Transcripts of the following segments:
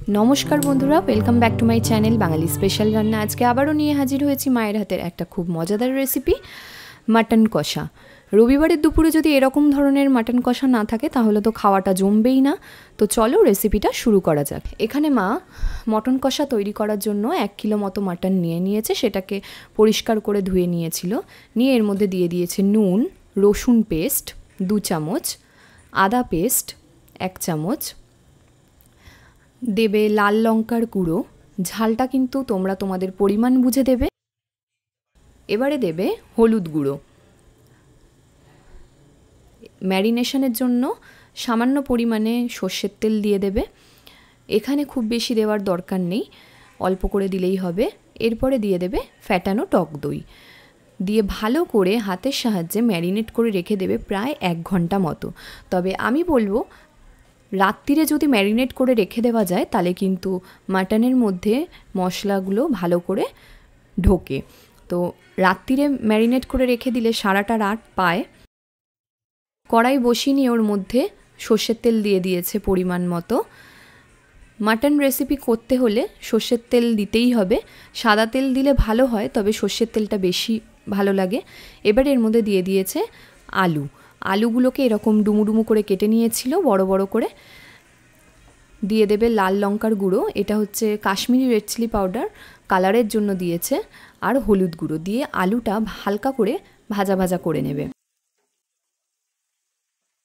नमस्कार बंधुरा welcome back to my channel Bangali special रान्ना। आज के आबारो निये हाजिर हয়েছি मायेर हातेर একটা खूब मजादार रेसिपि মাটন কষা। রবিবারের দুপুরে যদি এরকম ধরনের মাটন কষা না থাকে তাহলে তো খাওয়াটা জমবেই না। তো চলো রেসিপিটা শুরু করা যাক। এখানে মা মটন কষা তৈরি করার জন্য 1 কিলো মতো মাটন নিয়েছে, সেটাকে পরিষ্কার করে ধুয়ে নিয়েছিল। নিয়ে এর মধ্যে দিয়ে দিয়েছে নুন, রসুন পেস্ট 2 চামচ, আদা পেস্ট 1 চামচ, দেবে লাল লঙ্কার গুঁড়ো, ঝালটা কিন্তু তোমরা তোমাদের পরিমাণ বুঝে দেবে। এবারে দেবে হলুদ গুঁড়ো। ম্যারিনেশনের জন্য সামান্য পরিমাণে সর্ষের তেল দিয়ে দেবে। এখানে খুব বেশি দেওয়ার দরকার নেই, অল্প করে দিলেই হবে। এরপরে দিয়ে দেবে ফ্যাটানো টক দই, দিয়ে ভালো করে হাতের সাহায্যে ম্যারিনেট করে রেখে দেবে প্রায় 1 ঘন্টা মতো। তবে আমি বলবো রাত্রিরে যদি ম্যারিনেট করে রেখে দেওয়া যায় তাহলে কিন্তু মাটনের মধ্যে মশলাগুলো ভালো করে ঢোকে। তো রাত্রিরে ম্যারিনেট করে রেখে দিলে সারাটা রাত পায়। কড়াই বসিয়ে নিয়ে ওর মধ্যে সর্ষের তেল দিয়ে দিয়েছে পরিমাণ মতো। মাটন রেসিপি করতে হলে সর্ষের তেল দিতেই হবে। সাদা তেল দিলে ভালো হয়, তবে সর্ষের তেলটা বেশি ভালো লাগে। এবার এর মধ্যে দিয়ে দিয়েছে আলুগুলোকে এরকম ডুমুডুমু করে কেটে নিয়েছিল বড় বড় করে। দিয়ে দেবে লাল লঙ্কার গুঁড়ো, এটা হচ্ছে কাশ্মীরি রেড চিলি পাউডার, কালারের জন্য দিয়েছে, আর হলুদ গুঁড়ো দিয়ে আলুটা হালকা করে ভাজা ভাজা করে নেবে।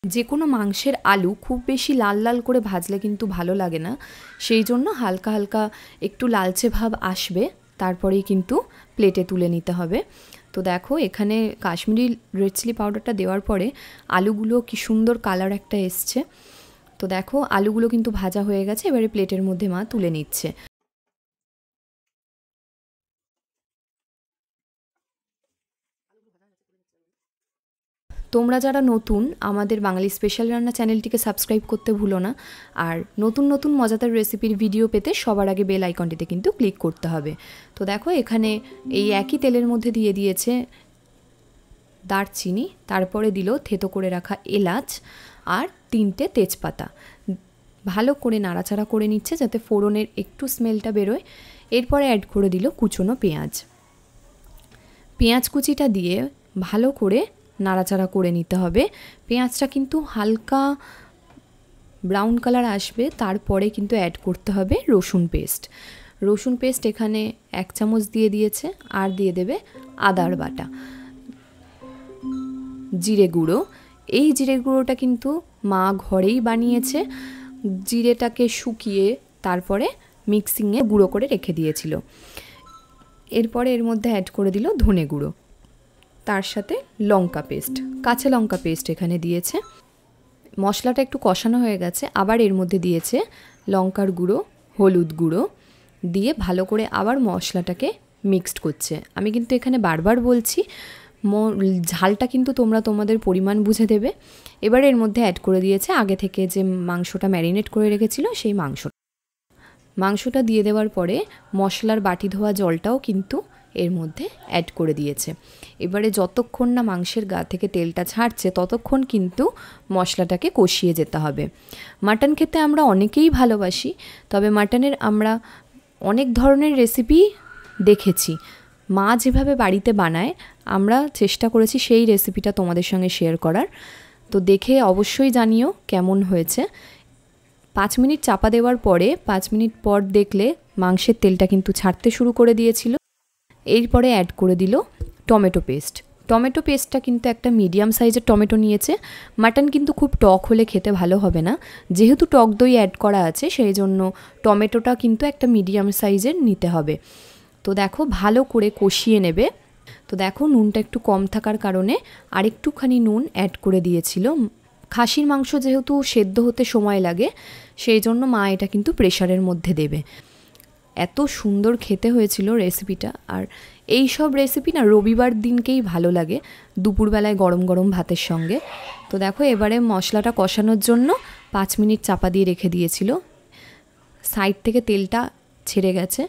যে কোনো মাংসের আলু খুব বেশি লাল লাল করে ভাজলে কিন্তু ভালো লাগে না, সেই জন্য হালকা হালকা একটু লালচে ভাব আসবে তারপরেই কিন্তু প্লেটে তুলে নিতে হবে। তো দেখো এখানে কাশ্মীরি রেড চিলি পাউডারটা দেওয়ার পরে আলুগুলো কি সুন্দর কালার একটা এসছে। তো দেখো আলুগুলো কিন্তু ভাজা হয়ে গেছে, এবারে প্লেটের মধ্যে মা তুলে নিচ্ছে। তোমরা যারা নতুন আমাদের বাঙালি স্পেশাল রান্না চ্যানেলটিকে সাবস্ক্রাইব করতে ভুলো না। আর নতুন নতুন মজাদার রেসিপির ভিডিও পেতে সবার আগে বেল আইকনটিতে কিন্তু ক্লিক করতে হবে। তো দেখো এখানে এই একই তেলের মধ্যে দিয়ে দিয়েছে দারচিনি, তারপরে দিল থেতো করে রাখা এলাচ আর 3টে তেজপাতা। ভালো করে নাড়াচাড়া করে নিচ্ছে যাতে ফোড়নের একটু স্মেলটা বেরোয়। এরপরে অ্যাড করে দিল কুচনো পেঁয়াজ কুচিটা দিয়ে ভালো করে নাড়াচাড়া করে নিতে হবে। পেঁয়াজটা কিন্তু হালকা ব্রাউন কালার আসবে, তারপরে কিন্তু অ্যাড করতে হবে রসুন পেস্ট এখানে 1 চামচ দিয়ে দিয়েছে, আর দিয়ে দেবে আদার বাটা, জিরে গুঁড়ো। এই জিরে গুঁড়োটা কিন্তু মা ঘরেই বানিয়েছে, জিরেটাকে শুকিয়ে তারপরে মিক্সিংয়ে গুঁড়ো করে রেখে দিয়েছিল। এরপরে এর মধ্যে অ্যাড করে দিল ধনে গুঁড়ো, তার সাথে কাঁচা লঙ্কা পেস্ট এখানে দিয়েছে। মশলাটা একটু কষানো হয়ে গেছে, আবার এর মধ্যে দিয়েছে লঙ্কার গুঁড়ো, হলুদ গুঁড়ো দিয়ে ভালো করে আবার মশলাটাকে মিক্সড করছে। আমি কিন্তু এখানে বারবার বলছি ঝালটা কিন্তু তোমরা তোমাদের পরিমাণ বুঝে দেবে। এবার এর মধ্যে অ্যাড করে দিয়েছে আগে থেকে যে মাংসটা ম্যারিনেট করে রেখেছিল সেই মাংসটা দিয়ে দেওয়ার পরে মশলার বাটি ধোয়া জলটাও কিন্তু এর মধ্যে অ্যাড করে দিয়েছে। এবারে যতক্ষণ না মাংসের গা থেকে তেলটা ছাড়ছে ততক্ষণ কিন্তু মশলাটাকে কষিয়ে যেতে হবে। মাটন খেতে আমরা অনেকেই ভালোবাসি, তবে মাটনের আমরা অনেক ধরনের রেসিপি দেখেছি। মা যেভাবে বাড়িতে বানায় আমরা চেষ্টা করেছি সেই রেসিপিটা তোমাদের সঙ্গে শেয়ার করার। তো দেখে অবশ্যই জানিও কেমন হয়েছে। 5 মিনিট চাপা দেওয়ার পরে 5 মিনিট পর দেখলে মাংসের তেলটা কিন্তু ছাড়তে শুরু করে দিয়েছিল। এরপরে অ্যাড করে দিল টমেটো পেস্টটা কিন্তু একটা মিডিয়াম সাইজের টমেটো নিয়েছে। মাটন কিন্তু খুব টক হলে খেতে ভালো হবে না, যেহেতু টক দই অ্যাড করা আছে সেই জন্য টমেটোটা কিন্তু একটা মিডিয়াম সাইজের নিতে হবে। তো দেখো ভালো করে কষিয়ে নেবে। তো দেখো নুনটা একটু কম থাকার কারণে আরেকটুখানি নুন অ্যাড করে দিয়েছিল। খাসির মাংস যেহেতু সেদ্ধ হতে সময় লাগে সেই জন্য মা এটা কিন্তু প্রেশারের মধ্যে দেবে। এত সুন্দর খেতে হয়েছিল রেসিপিটা। আর এই সব রেসিপি না রবিবার দিনকেই ভালো লাগে, দুপুরবেলায় গরম গরম ভাতের সঙ্গে। তো দেখো এবারে মশলাটা কষানোর জন্য 5 মিনিট চাপা দিয়ে রেখে দিয়েছিল। সাইড থেকে তেলটা ছেড়ে গেছে,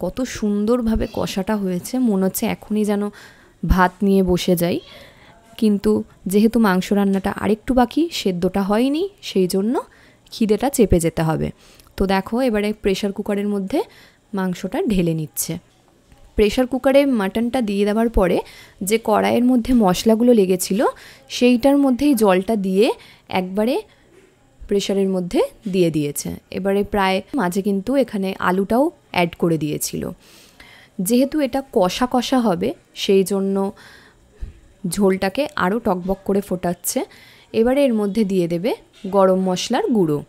কত সুন্দরভাবে কষাটা হয়েছে, মনে হচ্ছে এখনই যেন ভাত নিয়ে বসে যাই। কিন্তু যেহেতু মাংস রান্নাটা আরেকটু বাকি, সেদ্ধটা হয়নি, সেই জন্য খিদেটা চেপে যেতে হবে। তো তো দেখো এবারে প্রেশার কুকারের মধ্যে মাংসটা ঢেলে নিচ্ছে। প্রেশার কুকারে মাটনটা দিয়ে দেওয়ার পরে যে কড়াইয়ের মধ্যে মশলাগুলো লেগেছিল সেইটার মধ্যেই জলটা দিয়ে একবারে প্রেশারের মধ্যে দিয়ে দিয়েছে। এবারে প্রায় মাঝে কিন্তু এখানে আলুটাও অ্যাড করে দিয়েছিল। যেহেতু এটা কষা কষা হবে সেই জন্য ঝোলটাকে আরও টকবক করে ফোটাচ্ছে। এবারে এর মধ্যে দিয়ে দেবে গরম মশলার গুঁড়ো,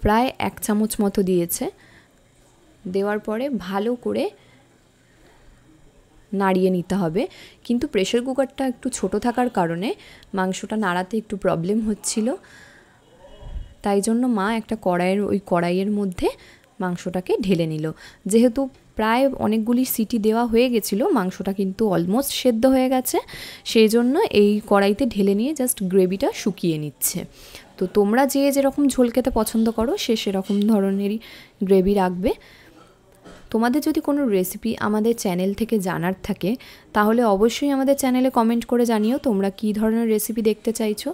প্রায় 1 চামচ মতো দিয়েছে। দেওয়ার পরে ভালো করে নাড়িয়ে নিতে হবে। কিন্তু প্রেশার কুকারটা একটু ছোট থাকার কারণে মাংসটা নাড়াতে একটু প্রবলেম হচ্ছিল, তাই জন্য মা একটা কড়াইয়ের মধ্যে মাংসটাকে ঢেলে নিল। যেহেতু প্রায় অনেকগুলি সিটি দেওয়া হয়ে গেছিলো, মাংসটা কিন্তু অলমোস্ট সেদ্ধ হয়ে গেছে, সেই জন্য এই কড়াইতে ঢেলে নিয়ে জাস্ট গ্রেভিটা শুকিয়ে নিচ্ছে। তো তোমরা যে যেরকম ঝোল খেতে পছন্দ করো সেরকম ধরনেরই গ্রেভি রাখবে। তোমাদের যদি কোনো রেসিপি আমাদের চ্যানেল থেকে জানার থাকে তাহলে অবশ্যই আমাদের চ্যানেলে কমেন্ট করে জানিও তোমরা কী ধরনের রেসিপি দেখতে চাইছো।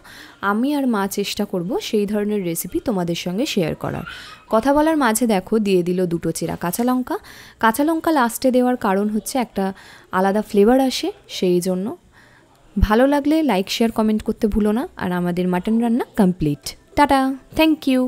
আমি আর মা চেষ্টা করব সেই ধরনের রেসিপি তোমাদের সঙ্গে শেয়ার করার। কথা বলার মাঝে দেখো দিয়ে দিল 2টো চেরা কাঁচা লঙ্কা। কাঁচা লঙ্কা লাস্টে দেওয়ার কারণ হচ্ছে একটা আলাদা ফ্লেভার আসে, সেই জন্য। ভালো লাগলে লাইক শেয়ার কমেন্ট করতে ভুলো না। আর আমাদের মাটন রান্না কমপ্লিট। Tata, thank you.